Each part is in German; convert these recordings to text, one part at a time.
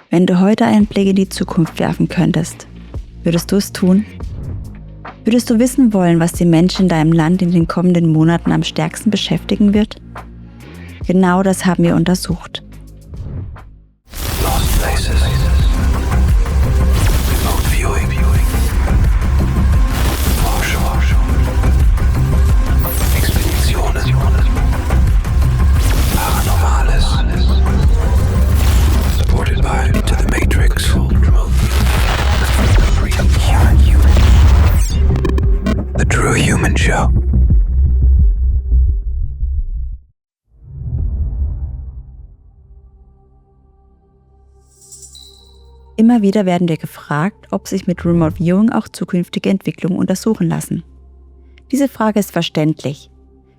Wenn du heute einen Blick in die Zukunft werfen könntest, würdest du es tun? Würdest du wissen wollen, was die Menschen in deinem Land in den kommenden Monaten am stärksten beschäftigen wird? Genau das haben wir untersucht. Lost Places. Remote Viewing. Forschung. Expeditionen. Paranormales. Supported by Into the Matrix. The True Human Show. Immer wieder werden wir gefragt, ob sich mit Remote Viewing auch zukünftige Entwicklungen untersuchen lassen. Diese Frage ist verständlich.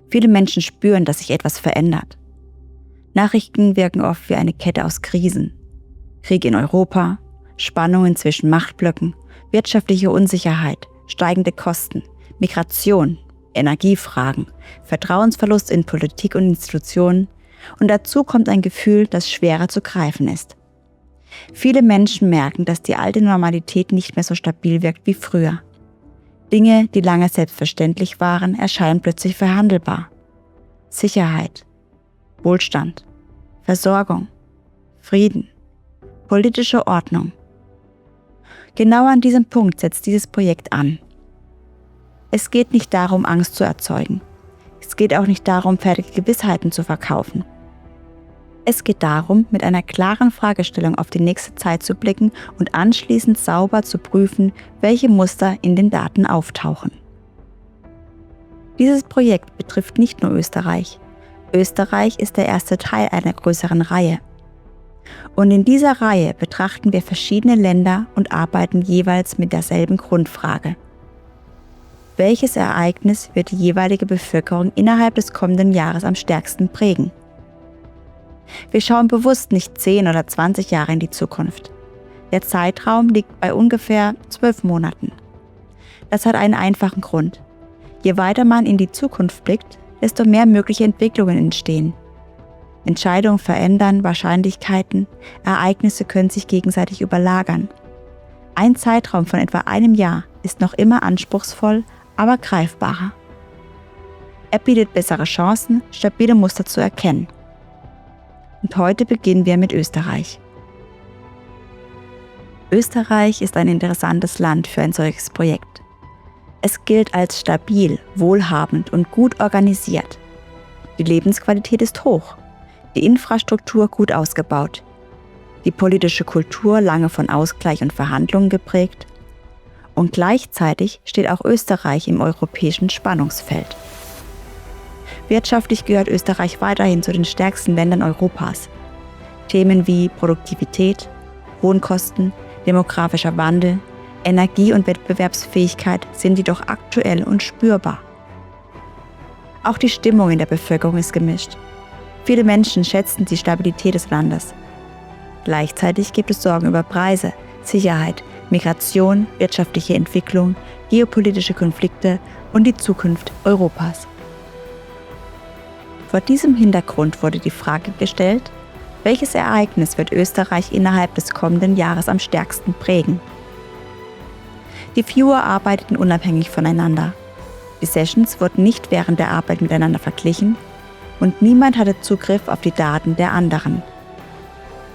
Viele Menschen spüren, dass sich etwas verändert. Nachrichten wirken oft wie eine Kette aus Krisen. Krieg in Europa, Spannungen zwischen Machtblöcken, wirtschaftliche Unsicherheit, steigende Kosten, Migration, Energiefragen, Vertrauensverlust in Politik und Institutionen und dazu kommt ein Gefühl, das schwerer zu greifen ist. Viele Menschen merken, dass die alte Normalität nicht mehr so stabil wirkt wie früher. Dinge, die lange selbstverständlich waren, erscheinen plötzlich verhandelbar. Sicherheit, Wohlstand, Versorgung, Frieden, politische Ordnung. Genau an diesem Punkt setzt dieses Projekt an. Es geht nicht darum, Angst zu erzeugen. Es geht auch nicht darum, fertige Gewissheiten zu verkaufen. Es geht darum, mit einer klaren Fragestellung auf die nächste Zeit zu blicken und anschließend sauber zu prüfen, welche Muster in den Daten auftauchen. Dieses Projekt betrifft nicht nur Österreich. Österreich ist der erste Teil einer größeren Reihe. Und in dieser Reihe betrachten wir verschiedene Länder und arbeiten jeweils mit derselben Grundfrage. Welches Ereignis wird die jeweilige Bevölkerung innerhalb des kommenden Jahres am stärksten prägen? Wir schauen bewusst nicht 10 oder 20 Jahre in die Zukunft. Der Zeitraum liegt bei ungefähr 12 Monaten. Das hat einen einfachen Grund. Je weiter man in die Zukunft blickt, desto mehr mögliche Entwicklungen entstehen. Entscheidungen verändern Wahrscheinlichkeiten, Ereignisse können sich gegenseitig überlagern. Ein Zeitraum von etwa einem Jahr ist noch immer anspruchsvoll, aber greifbarer. Er bietet bessere Chancen, stabile Muster zu erkennen. Und heute beginnen wir mit Österreich. Österreich ist ein interessantes Land für ein solches Projekt. Es gilt als stabil, wohlhabend und gut organisiert. Die Lebensqualität ist hoch, die Infrastruktur gut ausgebaut, die politische Kultur lange von Ausgleich und Verhandlungen geprägt und gleichzeitig steht auch Österreich im europäischen Spannungsfeld. Wirtschaftlich gehört Österreich weiterhin zu den stärksten Ländern Europas. Themen wie Produktivität, Wohnkosten, demografischer Wandel, Energie- und Wettbewerbsfähigkeit sind jedoch aktuell und spürbar. Auch die Stimmung in der Bevölkerung ist gemischt. Viele Menschen schätzen die Stabilität des Landes. Gleichzeitig gibt es Sorgen über Preise, Sicherheit, Migration, wirtschaftliche Entwicklung, geopolitische Konflikte und die Zukunft Europas. Vor diesem Hintergrund wurde die Frage gestellt, welches Ereignis wird Österreich innerhalb des kommenden Jahres am stärksten prägen? Die Viewer arbeiteten unabhängig voneinander. Die Sessions wurden nicht während der Arbeit miteinander verglichen und niemand hatte Zugriff auf die Daten der anderen.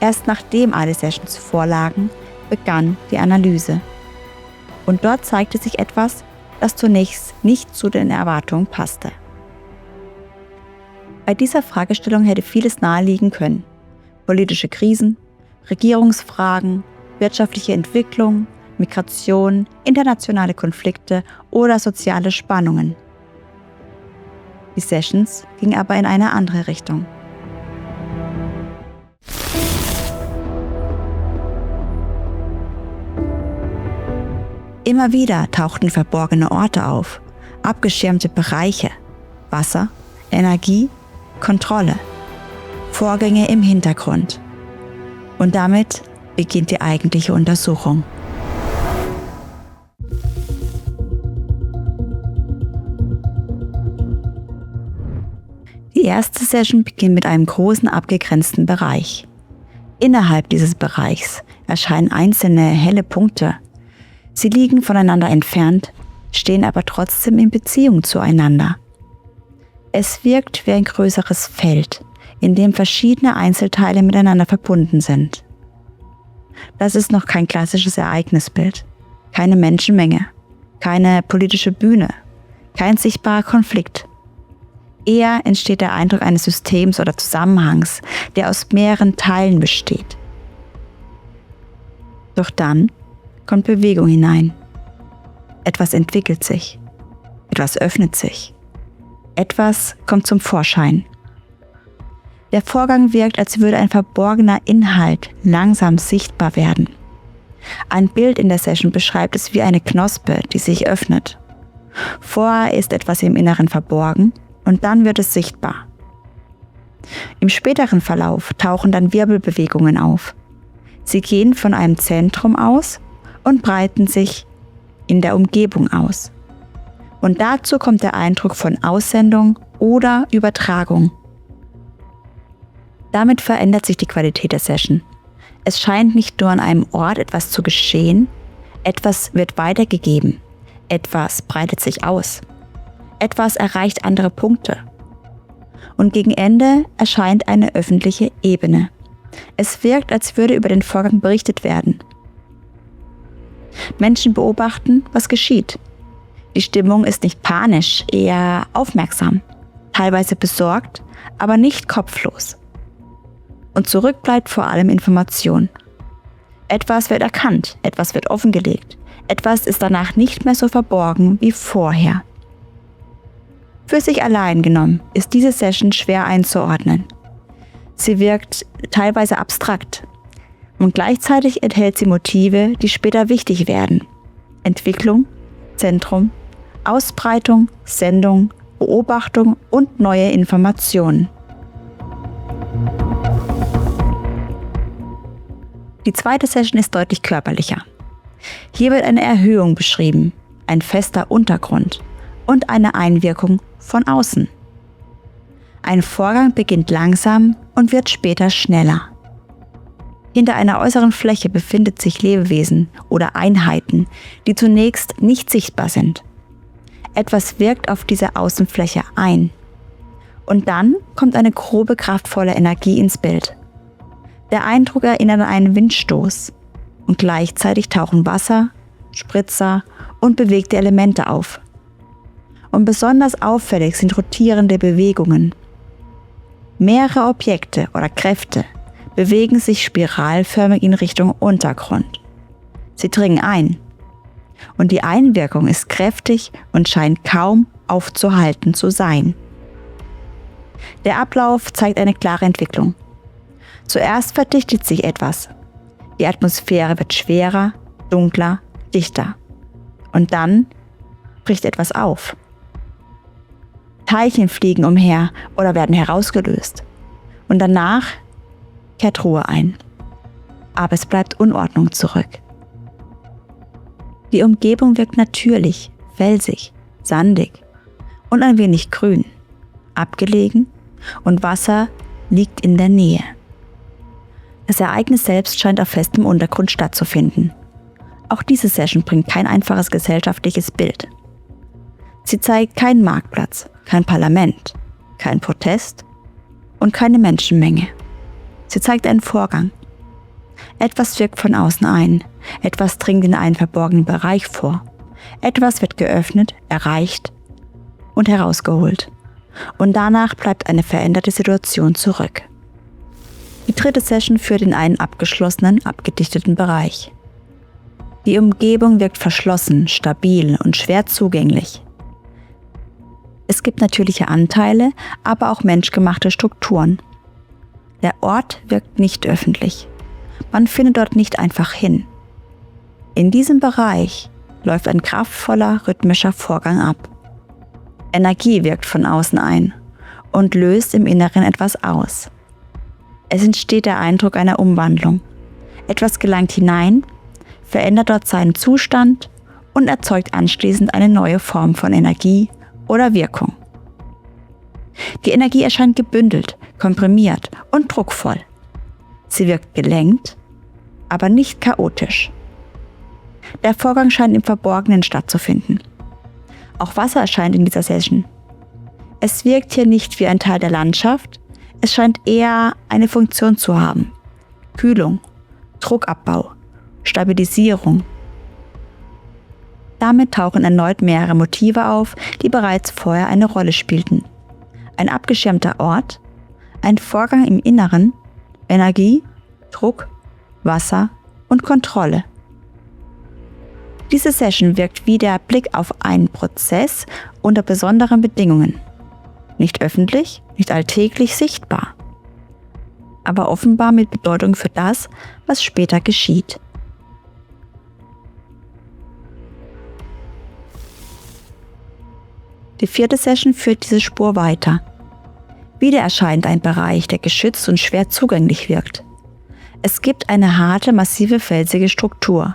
Erst nachdem alle Sessions vorlagen, begann die Analyse. Und dort zeigte sich etwas, das zunächst nicht zu den Erwartungen passte. Bei dieser Fragestellung hätte vieles naheliegen können. Politische Krisen, Regierungsfragen, wirtschaftliche Entwicklung, Migration, internationale Konflikte oder soziale Spannungen. Die Sessions gingen aber in eine andere Richtung. Immer wieder tauchten verborgene Orte auf, abgeschirmte Bereiche, Wasser, Energie, Kontrolle, Vorgänge im Hintergrund. Und damit beginnt die eigentliche Untersuchung. Die erste Session beginnt mit einem großen abgegrenzten Bereich. Innerhalb dieses Bereichs erscheinen einzelne helle Punkte. Sie liegen voneinander entfernt, stehen aber trotzdem in Beziehung zueinander. Es wirkt wie ein größeres Feld, in dem verschiedene Einzelteile miteinander verbunden sind. Das ist noch kein klassisches Ereignisbild, keine Menschenmenge, keine politische Bühne, kein sichtbarer Konflikt. Eher entsteht der Eindruck eines Systems oder Zusammenhangs, der aus mehreren Teilen besteht. Doch dann kommt Bewegung hinein. Etwas entwickelt sich, etwas öffnet sich, etwas kommt zum Vorschein. Der Vorgang wirkt, als würde ein verborgener Inhalt langsam sichtbar werden. Ein Bild in der Session beschreibt es wie eine Knospe, die sich öffnet. Vorher ist etwas im Inneren verborgen und dann wird es sichtbar. Im späteren Verlauf tauchen dann Wirbelbewegungen auf. Sie gehen von einem Zentrum aus und breiten sich in der Umgebung aus. Und dazu kommt der Eindruck von Aussendung oder Übertragung. Damit verändert sich die Qualität der Session. Es scheint nicht nur an einem Ort etwas zu geschehen, etwas wird weitergegeben, etwas breitet sich aus, etwas erreicht andere Punkte. Und gegen Ende erscheint eine öffentliche Ebene. Es wirkt, als würde über den Vorgang berichtet werden. Menschen beobachten, was geschieht. Die Stimmung ist nicht panisch, eher aufmerksam, teilweise besorgt, aber nicht kopflos. Und zurück bleibt vor allem Information. Etwas wird erkannt, etwas wird offengelegt, etwas ist danach nicht mehr so verborgen wie vorher. Für sich allein genommen ist diese Session schwer einzuordnen. Sie wirkt teilweise abstrakt und gleichzeitig enthält sie Motive, die später wichtig werden. Entwicklung, Zentrum, Ausbreitung, Sendung, Beobachtung und neue Informationen. Die zweite Session ist deutlich körperlicher. Hier wird eine Erhöhung beschrieben, ein fester Untergrund und eine Einwirkung von außen. Ein Vorgang beginnt langsam und wird später schneller. Hinter einer äußeren Fläche befindet sich Lebewesen oder Einheiten, die zunächst nicht sichtbar sind. Etwas wirkt auf diese Außenfläche ein. Und dann kommt eine grobe, kraftvolle Energie ins Bild. Der Eindruck erinnert an einen Windstoß und gleichzeitig tauchen Wasser, Spritzer und bewegte Elemente auf. Und besonders auffällig sind rotierende Bewegungen. Mehrere Objekte oder Kräfte bewegen sich spiralförmig in Richtung Untergrund. Sie dringen ein. Und die Einwirkung ist kräftig und scheint kaum aufzuhalten zu sein. Der Ablauf zeigt eine klare Entwicklung. Zuerst verdichtet sich etwas. Die Atmosphäre wird schwerer, dunkler, dichter. Und dann bricht etwas auf. Teilchen fliegen umher oder werden herausgelöst. Und danach kehrt Ruhe ein. Aber es bleibt Unordnung zurück. Die Umgebung wirkt natürlich, felsig, sandig und ein wenig grün, abgelegen und Wasser liegt in der Nähe. Das Ereignis selbst scheint auf festem Untergrund stattzufinden. Auch diese Session bringt kein einfaches gesellschaftliches Bild. Sie zeigt keinen Marktplatz, kein Parlament, kein Protest und keine Menschenmenge. Sie zeigt einen Vorgang. Etwas wirkt von außen ein, etwas dringt in einen verborgenen Bereich vor, etwas wird geöffnet, erreicht und herausgeholt. Und danach bleibt eine veränderte Situation zurück. Die dritte Session führt in einen abgeschlossenen, abgedichteten Bereich. Die Umgebung wirkt verschlossen, stabil und schwer zugänglich. Es gibt natürliche Anteile, aber auch menschgemachte Strukturen. Der Ort wirkt nicht öffentlich. Man findet dort nicht einfach hin. In diesem Bereich läuft ein kraftvoller, rhythmischer Vorgang ab. Energie wirkt von außen ein und löst im Inneren etwas aus. Es entsteht der Eindruck einer Umwandlung. Etwas gelangt hinein, verändert dort seinen Zustand und erzeugt anschließend eine neue Form von Energie oder Wirkung. Die Energie erscheint gebündelt, komprimiert und druckvoll. Sie wirkt gelenkt, aber nicht chaotisch. Der Vorgang scheint im Verborgenen stattzufinden. Auch Wasser erscheint in dieser Session. Es wirkt hier nicht wie ein Teil der Landschaft, es scheint eher eine Funktion zu haben. Kühlung, Druckabbau, Stabilisierung. Damit tauchen erneut mehrere Motive auf, die bereits vorher eine Rolle spielten. Ein abgeschirmter Ort, ein Vorgang im Inneren, Energie, Druck, Wasser und Kontrolle. Diese Session wirkt wie der Blick auf einen Prozess unter besonderen Bedingungen. Nicht öffentlich, nicht alltäglich sichtbar, aber offenbar mit Bedeutung für das, was später geschieht. Die 4. Session führt diese Spur weiter. Wieder erscheint ein Bereich, der geschützt und schwer zugänglich wirkt. Es gibt eine harte, massive, felsige Struktur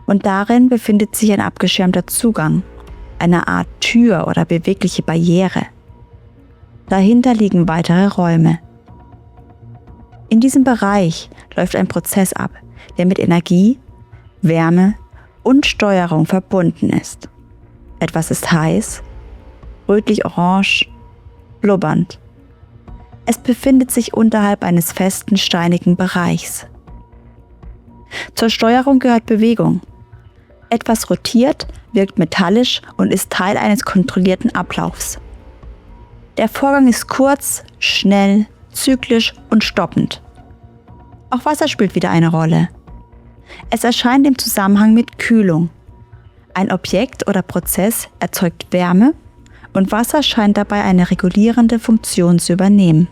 und darin befindet sich ein abgeschirmter Zugang, eine Art Tür oder bewegliche Barriere. Dahinter liegen weitere Räume. In diesem Bereich läuft ein Prozess ab, der mit Energie, Wärme und Steuerung verbunden ist. Etwas ist heiß, rötlich-orange, blubbernd. Es befindet sich unterhalb eines festen, steinigen Bereichs. Zur Steuerung gehört Bewegung. Etwas rotiert, wirkt metallisch und ist Teil eines kontrollierten Ablaufs. Der Vorgang ist kurz, schnell, zyklisch und stoppend. Auch Wasser spielt wieder eine Rolle. Es erscheint im Zusammenhang mit Kühlung. Ein Objekt oder Prozess erzeugt Wärme und Wasser scheint dabei eine regulierende Funktion zu übernehmen.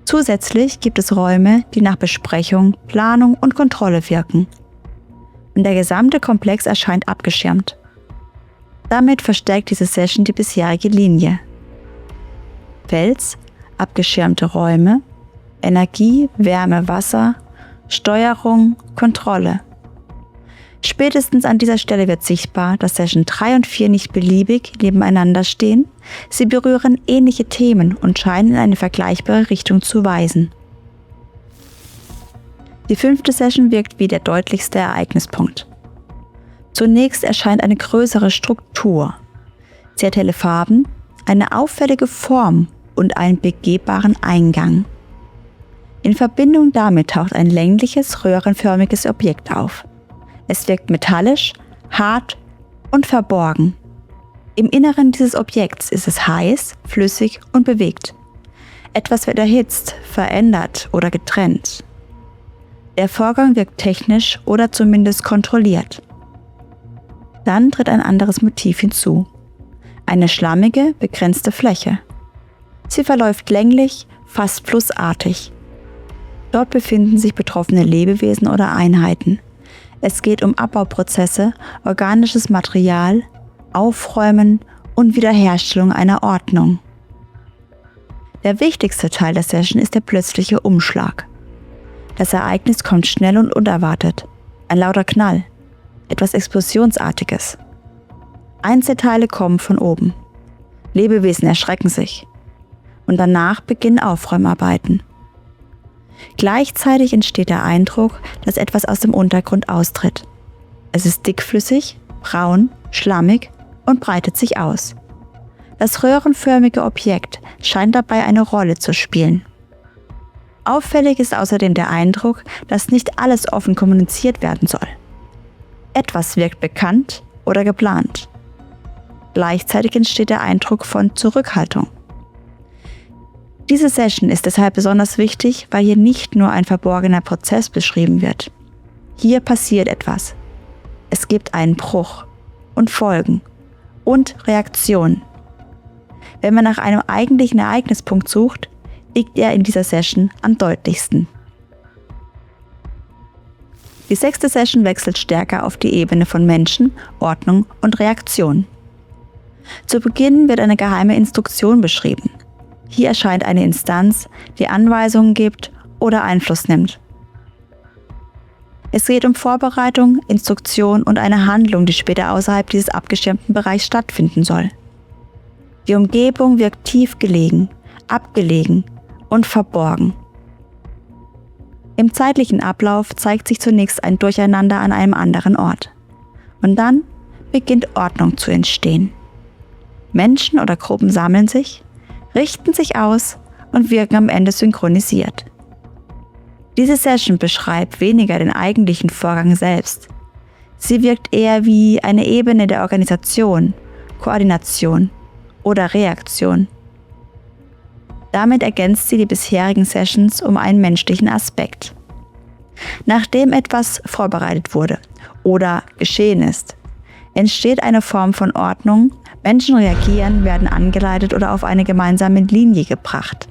Zusätzlich gibt es Räume, die nach Besprechung, Planung und Kontrolle wirken. Und der gesamte Komplex erscheint abgeschirmt. Damit verstärkt diese Session die bisherige Linie. Fels, abgeschirmte Räume, Energie, Wärme, Wasser, Steuerung, Kontrolle. Spätestens an dieser Stelle wird sichtbar, dass Session 3 und 4 nicht beliebig nebeneinander stehen, sie berühren ähnliche Themen und scheinen in eine vergleichbare Richtung zu weisen. Die 5. Session wirkt wie der deutlichste Ereignispunkt. Zunächst erscheint eine größere Struktur. Sie hat helle Farben, eine auffällige Form und einen begehbaren Eingang. In Verbindung damit taucht ein längliches, röhrenförmiges Objekt auf. Es wirkt metallisch, hart und verborgen. Im Inneren dieses Objekts ist es heiß, flüssig und bewegt. Etwas wird erhitzt, verändert oder getrennt. Der Vorgang wirkt technisch oder zumindest kontrolliert. Dann tritt ein anderes Motiv hinzu. Eine schlammige, begrenzte Fläche. Sie verläuft länglich, fast flussartig. Dort befinden sich betroffene Lebewesen oder Einheiten. Es geht um Abbauprozesse, organisches Material, Aufräumen und Wiederherstellung einer Ordnung. Der wichtigste Teil der Session ist der plötzliche Umschlag. Das Ereignis kommt schnell und unerwartet. Ein lauter Knall. Etwas Explosionsartiges. Einzelteile kommen von oben. Lebewesen erschrecken sich. Und danach beginnen Aufräumarbeiten. Gleichzeitig entsteht der Eindruck, dass etwas aus dem Untergrund austritt. Es ist dickflüssig, braun, schlammig und breitet sich aus. Das röhrenförmige Objekt scheint dabei eine Rolle zu spielen. Auffällig ist außerdem der Eindruck, dass nicht alles offen kommuniziert werden soll. Etwas wirkt bekannt oder geplant. Gleichzeitig entsteht der Eindruck von Zurückhaltung. Diese Session ist deshalb besonders wichtig, weil hier nicht nur ein verborgener Prozess beschrieben wird. Hier passiert etwas. Es gibt einen Bruch und Folgen und Reaktionen. Wenn man nach einem eigentlichen Ereignispunkt sucht, liegt er in dieser Session am deutlichsten. Die 6. Session wechselt stärker auf die Ebene von Menschen, Ordnung und Reaktion. Zu Beginn wird eine geheime Instruktion beschrieben. Hier erscheint eine Instanz, die Anweisungen gibt oder Einfluss nimmt. Es geht um Vorbereitung, Instruktion und eine Handlung, die später außerhalb dieses abgeschirmten Bereichs stattfinden soll. Die Umgebung wirkt tief gelegen, abgelegen und verborgen. Im zeitlichen Ablauf zeigt sich zunächst ein Durcheinander an einem anderen Ort. Und dann beginnt Ordnung zu entstehen. Menschen oder Gruppen sammeln sich, richten sich aus und wirken am Ende synchronisiert. Diese Session beschreibt weniger den eigentlichen Vorgang selbst. Sie wirkt eher wie eine Ebene der Organisation, Koordination oder Reaktion. Damit ergänzt sie die bisherigen Sessions um einen menschlichen Aspekt. Nachdem etwas vorbereitet wurde oder geschehen ist, entsteht eine Form von Ordnung, Menschen reagieren, werden angeleitet oder auf eine gemeinsame Linie gebracht.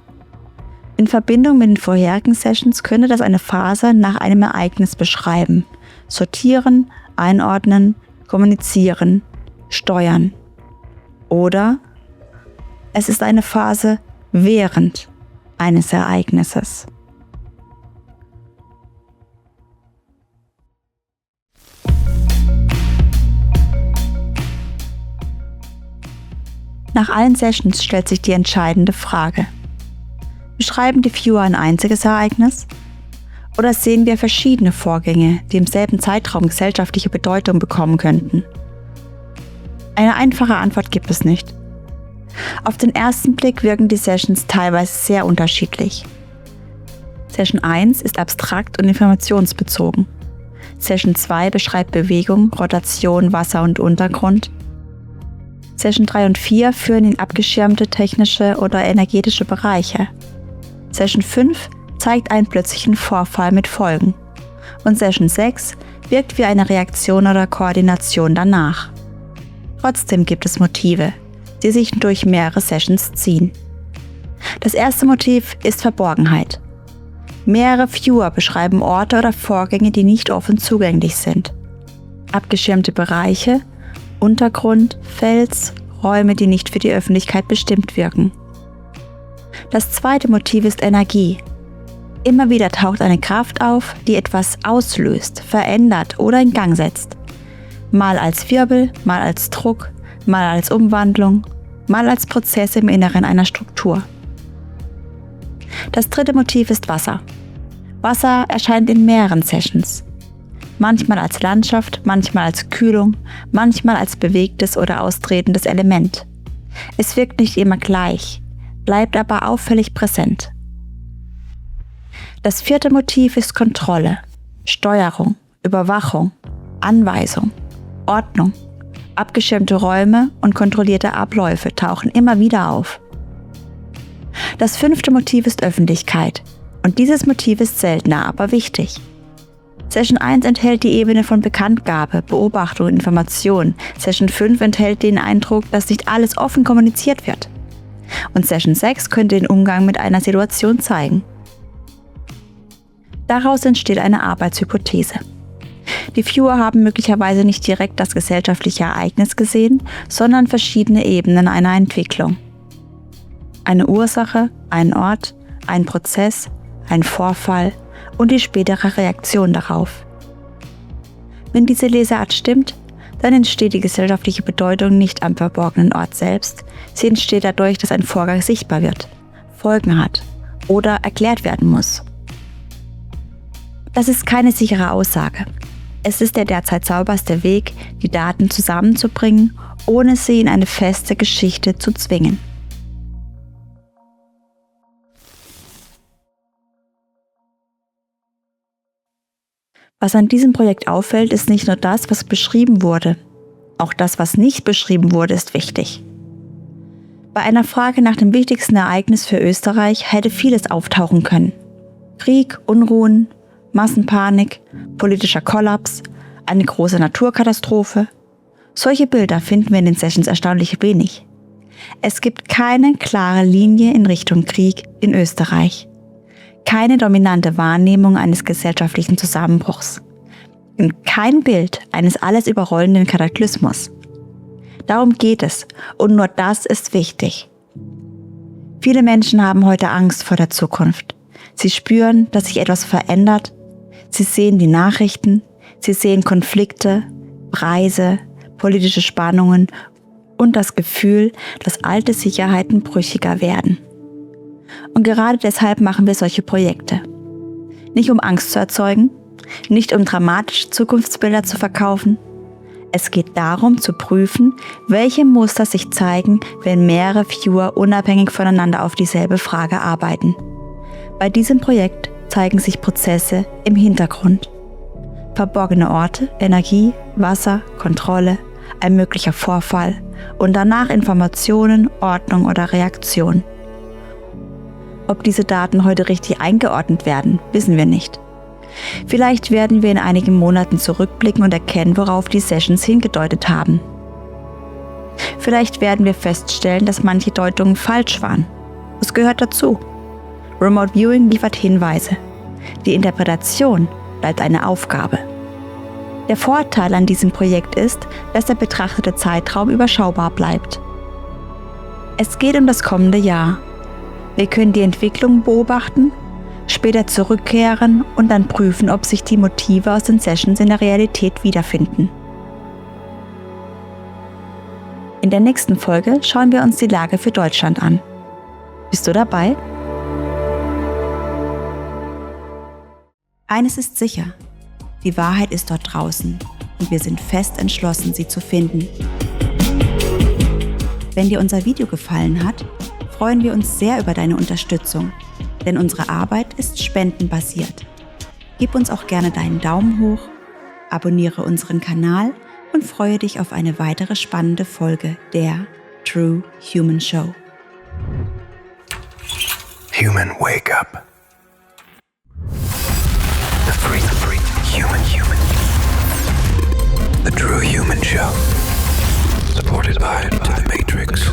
In Verbindung mit den vorherigen Sessions könnte das eine Phase nach einem Ereignis beschreiben: sortieren, einordnen, kommunizieren, steuern. Oder es ist eine Phase während eines Ereignisses. Nach allen Sessions stellt sich die entscheidende Frage: Beschreiben die Viewer ein einziges Ereignis? Oder sehen wir verschiedene Vorgänge, die im selben Zeitraum gesellschaftliche Bedeutung bekommen könnten? Eine einfache Antwort gibt es nicht. Auf den ersten Blick wirken die Sessions teilweise sehr unterschiedlich. Session 1 ist abstrakt und informationsbezogen. Session 2 beschreibt Bewegung, Rotation, Wasser und Untergrund. Session 3 und 4 führen in abgeschirmte technische oder energetische Bereiche. Session 5 zeigt einen plötzlichen Vorfall mit Folgen. Und Session 6 wirkt wie eine Reaktion oder Koordination danach. Trotzdem gibt es Motive, die sich durch mehrere Sessions ziehen. Das erste Motiv ist Verborgenheit. Mehrere Viewer beschreiben Orte oder Vorgänge, die nicht offen zugänglich sind. Abgeschirmte Bereiche, Untergrund, Fels, Räume, die nicht für die Öffentlichkeit bestimmt wirken. Das zweite Motiv ist Energie. Immer wieder taucht eine Kraft auf, die etwas auslöst, verändert oder in Gang setzt. Mal als Wirbel, mal als Druck, mal als Umwandlung, mal als Prozess im Inneren einer Struktur. Das dritte Motiv ist Wasser. Wasser erscheint in mehreren Sessions. Manchmal als Landschaft, manchmal als Kühlung, manchmal als bewegtes oder austretendes Element. Es wirkt nicht immer gleich, bleibt aber auffällig präsent. Das vierte Motiv ist Kontrolle, Steuerung, Überwachung, Anweisung, Ordnung. Abgeschirmte Räume und kontrollierte Abläufe tauchen immer wieder auf. Das fünfte Motiv ist Öffentlichkeit. Und dieses Motiv ist seltener, aber wichtig. Session 1 enthält die Ebene von Bekanntgabe, Beobachtung und Information. Session 5 enthält den Eindruck, dass nicht alles offen kommuniziert wird. Und Session 6 könnte den Umgang mit einer Situation zeigen. Daraus entsteht eine Arbeitshypothese. Die Viewer haben möglicherweise nicht direkt das gesellschaftliche Ereignis gesehen, sondern verschiedene Ebenen einer Entwicklung. Eine Ursache, ein Ort, ein Prozess, ein Vorfall und die spätere Reaktion darauf. Wenn diese Leseart stimmt, dann entsteht die gesellschaftliche Bedeutung nicht am verborgenen Ort selbst, sie entsteht dadurch, dass ein Vorgang sichtbar wird, Folgen hat oder erklärt werden muss. Das ist keine sichere Aussage. Es ist der derzeit sauberste Weg, die Daten zusammenzubringen, ohne sie in eine feste Geschichte zu zwingen. Was an diesem Projekt auffällt, ist nicht nur das, was beschrieben wurde. Auch das, was nicht beschrieben wurde, ist wichtig. Bei einer Frage nach dem wichtigsten Ereignis für Österreich hätte vieles auftauchen können. Krieg, Unruhen, Massenpanik, politischer Kollaps, eine große Naturkatastrophe. Solche Bilder finden wir in den Sessions erstaunlich wenig. Es gibt keine klare Linie in Richtung Krieg in Österreich. Keine dominante Wahrnehmung eines gesellschaftlichen Zusammenbruchs. Und kein Bild eines alles überrollenden Kataklysmus. Darum geht es und nur das ist wichtig. Viele Menschen haben heute Angst vor der Zukunft. Sie spüren, dass sich etwas verändert. Sie sehen die Nachrichten, sie sehen Konflikte, Preise, politische Spannungen und das Gefühl, dass alte Sicherheiten brüchiger werden. Und gerade deshalb machen wir solche Projekte. Nicht um Angst zu erzeugen, nicht um dramatische Zukunftsbilder zu verkaufen. Es geht darum zu prüfen, welche Muster sich zeigen, wenn mehrere Viewer unabhängig voneinander auf dieselbe Frage arbeiten. Bei diesem Projekt zeigen sich Prozesse im Hintergrund. Verborgene Orte, Energie, Wasser, Kontrolle, ein möglicher Vorfall und danach Informationen, Ordnung oder Reaktion. Ob diese Daten heute richtig eingeordnet werden, wissen wir nicht. Vielleicht werden wir in einigen Monaten zurückblicken und erkennen, worauf die Sessions hingedeutet haben. Vielleicht werden wir feststellen, dass manche Deutungen falsch waren. Es gehört dazu. Remote Viewing liefert Hinweise. Die Interpretation bleibt eine Aufgabe. Der Vorteil an diesem Projekt ist, dass der betrachtete Zeitraum überschaubar bleibt. Es geht um das kommende Jahr. Wir können die Entwicklung beobachten, später zurückkehren und dann prüfen, ob sich die Motive aus den Sessions in der Realität wiederfinden. In der nächsten Folge schauen wir uns die Lage für Deutschland an. Bist du dabei? Eines ist sicher: Die Wahrheit ist dort draußen und wir sind fest entschlossen, sie zu finden. Wenn dir unser Video gefallen hat, freuen wir uns sehr über deine Unterstützung, denn unsere Arbeit ist spendenbasiert. Gib uns auch gerne deinen Daumen hoch, abonniere unseren Kanal und freue dich auf eine weitere spannende Folge der True Human Show. Human, wake up. The free human. The True Human Show. Supported by the Matrix.